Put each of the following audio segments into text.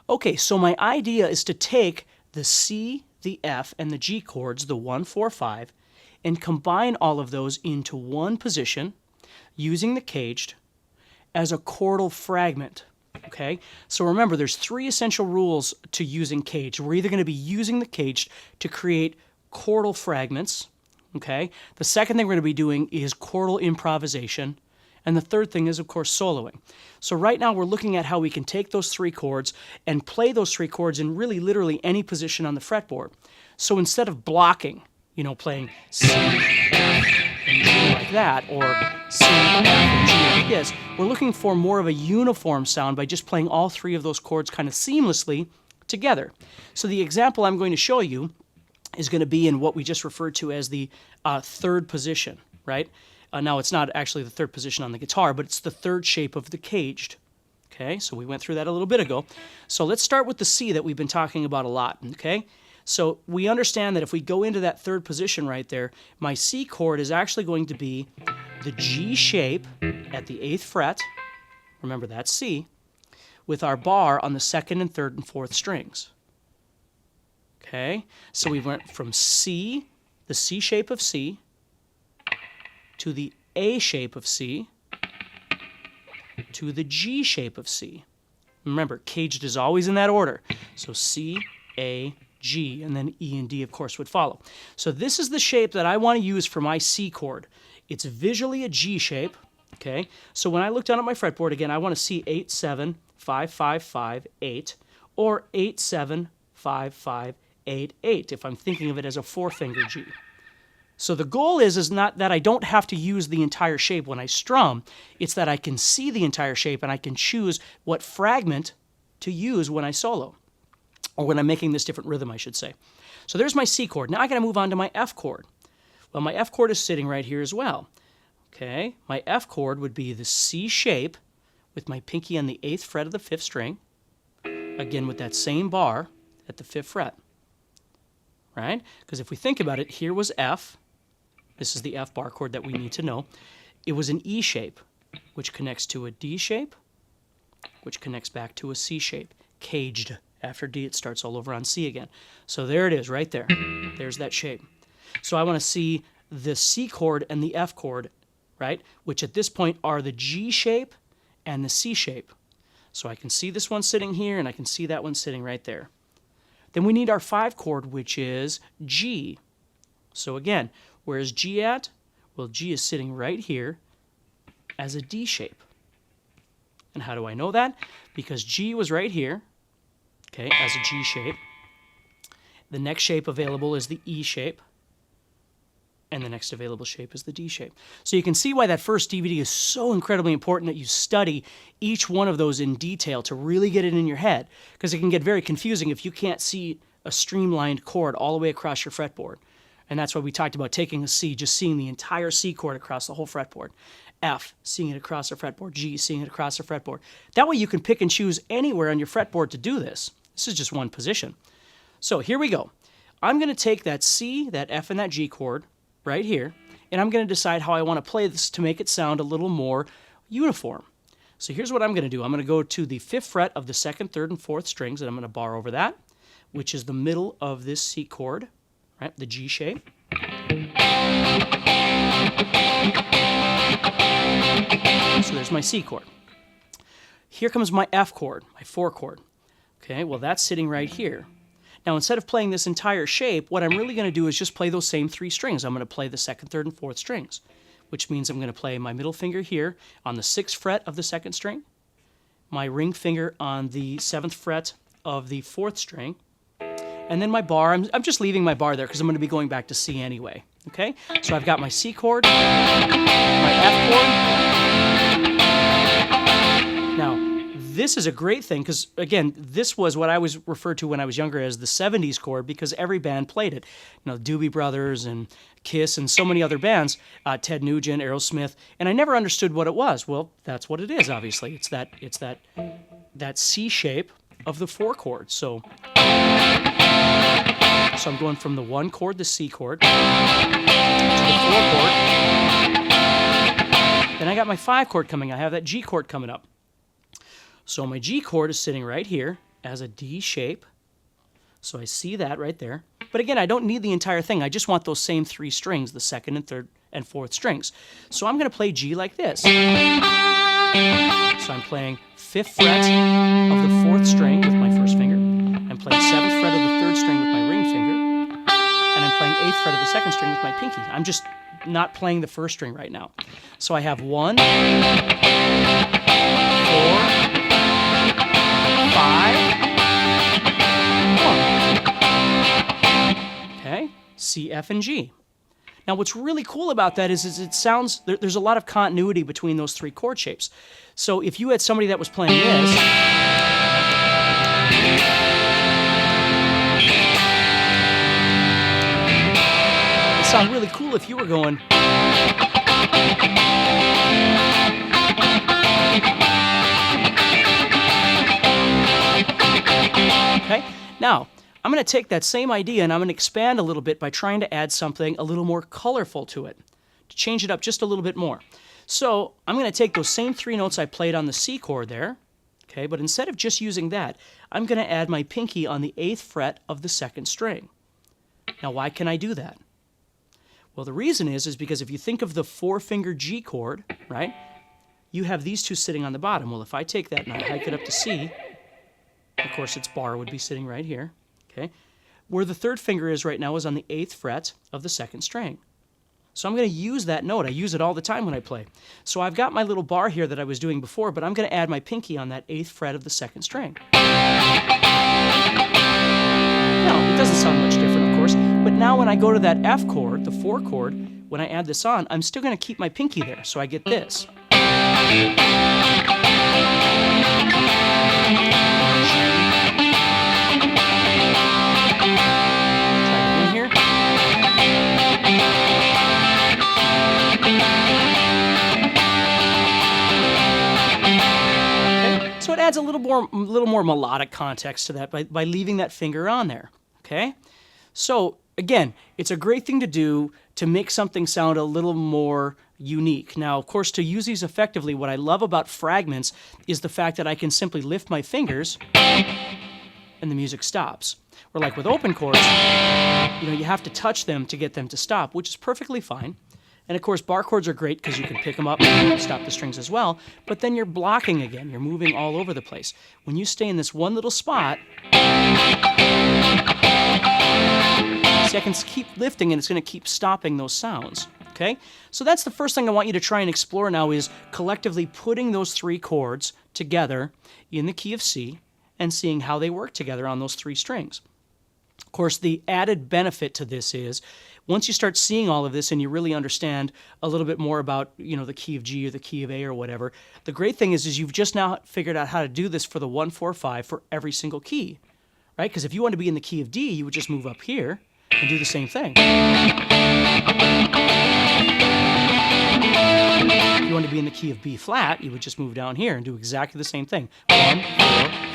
Okay, so my idea is to take the C, the F, and the G chords, the 1, 4, 5, and combine all of those into one position using the CAGED as a chordal fragment. Okay, so remember, there's 3 essential rules to using CAGED. We're either going to be using the CAGED to create chordal fragments. Okay, the second thing we're going to be doing is chordal improvisation. And the third thing is, of course, soloing. So right now we're looking at how we can take those 3 chords and play those 3 chords in really literally any position on the fretboard. So instead of blocking, you know, playing C, F, and G like that, or C, F, and G like this, we're looking for more of a uniform sound by just playing all 3 of those chords kind of seamlessly together. So the example I'm going to show you is going to be in what we just referred to as the 3rd position, right? Now, it's not actually the 3rd position on the guitar, but it's the 3rd shape of the CAGED. Okay, so we went through that a little bit ago. So let's start with the C that we've been talking about a lot, okay? So we understand that if we go into that 3rd position right there, my C chord is actually going to be the G shape at the 8th fret, remember that's C, with our bar on the 2nd and 3rd and 4th strings. Okay, so we went from C, the C shape of C, to the A shape of C, to the G shape of C. Remember, CAGED is always in that order. So C, A, G, and then E and D, of course, would follow. So this is the shape that I want to use for my C chord. It's visually a G shape, okay? So when I look down at my fretboard, again, I want to see 8, 7, 5, 5, 5, 8, or 8, 7, 5, 5, 8, 8, if I'm thinking of it as a 4-finger G. So the goal is not that I don't have to use the entire shape when I strum, it's that I can see the entire shape and I can choose what fragment to use when I solo, or when I'm making this different rhythm, I should say. So there's my C chord. Now I gotta move on to my F chord. Well, my F chord is sitting right here as well. Okay, my F chord would be the C shape with my pinky on the 8th fret of the 5th string, again with that same bar at the 5th fret, right? Because if we think about it, here was F. This is the F bar chord that we need to know. It was an E shape, which connects to a D shape, which connects back to a C shape. CAGED. After D, it starts all over on C again. So there it is, right there. There's that shape. So I want to see the C chord and the F chord, right? Which at this point are the G shape and the C shape. So I can see this one sitting here, and I can see that one sitting right there. Then we need our 5 chord, which is G. So again, where is G at? Well, G is sitting right here as a D shape. And how do I know that? Because G was right here, okay, as a G shape. The next shape available is the E shape. And the next available shape is the D shape. So you can see why that first DVD is so incredibly important that you study each one of those in detail to really get it in your head, because it can get very confusing if you can't see a streamlined chord all the way across your fretboard. And that's why we talked about taking a C, just seeing the entire C chord across the whole fretboard. F, seeing it across the fretboard. G, seeing it across the fretboard. That way you can pick and choose anywhere on your fretboard to do this. This is just one position. So here we go. I'm going to take that C, that F, and that G chord right here, and I'm going to decide how I want to play this to make it sound a little more uniform. So here's what I'm going to do. I'm going to go to the 5th fret of the 2nd, 3rd, and 4th strings, and I'm going to bar over that, which is the middle of this C chord, right, the G shape. So there's my C chord. Here comes my F chord, my 4 chord. Okay, well that's sitting right here. Now instead of playing this entire shape, what I'm really going to do is just play those same 3 strings. I'm going to play the 2nd, 3rd, and 4th strings, which means I'm going to play my middle finger here on the 6th fret of the 2nd string, my ring finger on the 7th fret of the 4th string, and then my bar. I'm just leaving my bar there because I'm going to be going back to C anyway. Okay, so I've got my C chord, my F chord. Now, this is a great thing because, again, this was what I was referred to when I was younger as the 70s chord because every band played it. You know, Doobie Brothers and Kiss and so many other bands, Ted Nugent, Aerosmith, and I never understood what it was. Well, that's what it is, obviously. It's that C shape of the 4 chords. So I'm going from the 1 chord, the C chord, to the 4 chord. Then I got my 5 chord coming. I have that G chord coming up. So my G chord is sitting right here as a D shape. So I see that right there. But again, I don't need the entire thing. I just want those same 3 strings, the 2nd and 3rd and 4th strings. So I'm going to play G like this. So I'm playing 5th fret of the 4th string with my first finger. I'm playing 7th fret of the 3rd string with my ring finger. And I'm playing 8th fret of the 2nd string with my pinky. I'm just not playing the 1st string right now. So I have 1, 4, 5, 1. Okay, C, F, and G. Now what's really cool about that is it sounds, there's a lot of continuity between those 3 chord shapes. So if you had somebody that was playing this, it sounds really cool if you were going, okay? Now, I'm going to take that same idea and I'm going to expand a little bit by trying to add something a little more colorful to it, to change it up just a little bit more. So I'm going to take those same 3 notes I played on the C chord there, okay, but instead of just using that, I'm going to add my pinky on the 8th fret of the 2nd string. Now, why can I do that? Well, the reason is because if you think of the 4-finger G chord, right, you have these 2 sitting on the bottom. Well, if I take that and I hike it up to C, of course, its bar would be sitting right here. Okay, where the 3rd finger is right now is on the 8th fret of the 2nd string. So I'm going to use that note. I use it all the time when I play. So I've got my little bar here that I was doing before, but I'm going to add my pinky on that 8th fret of the 2nd string. Now, it doesn't sound much different, of course, but now when I go to that F chord, the 4 chord, when I add this on, I'm still going to keep my pinky there, so I get this. So it adds a little more melodic context to that by leaving that finger on there, okay? So again, it's a great thing to do to make something sound a little more unique. Now, of course, to use these effectively, what I love about fragments is the fact that I can simply lift my fingers and the music stops. Or like with open chords, you have to touch them to get them to stop, which is perfectly fine. And of course, bar chords are great because you can pick them up and stop the strings as well, but then you're blocking again. You're moving all over the place. When you stay in this one little spot, see, I can keep lifting and it's going to keep stopping those sounds, okay? So that's the first thing I want you to try and explore now is collectively putting those 3 chords together in the key of C and seeing how they work together on those 3 strings. Of course, the added benefit to this is once you start seeing all of this and you really understand a little bit more about, the key of G or the key of A or whatever, the great thing is you've just now figured out how to do this for the 1, 4, 5 for every single key, right? Because if you want to be in the key of D, you would just move up here and do the same thing. If you want to be in the key of B flat, you would just move down here and do exactly the same thing. 1, 4,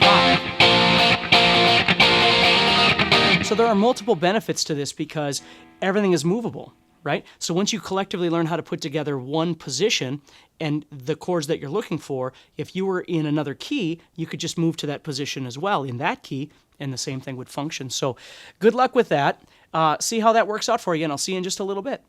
5. So there are multiple benefits to this because everything is movable, right? So once you collectively learn how to put together one position and the chords that you're looking for, if you were in another key, you could just move to that position as well in that key, and the same thing would function. So good luck with that. See how that works out for you, and I'll see you in just a little bit.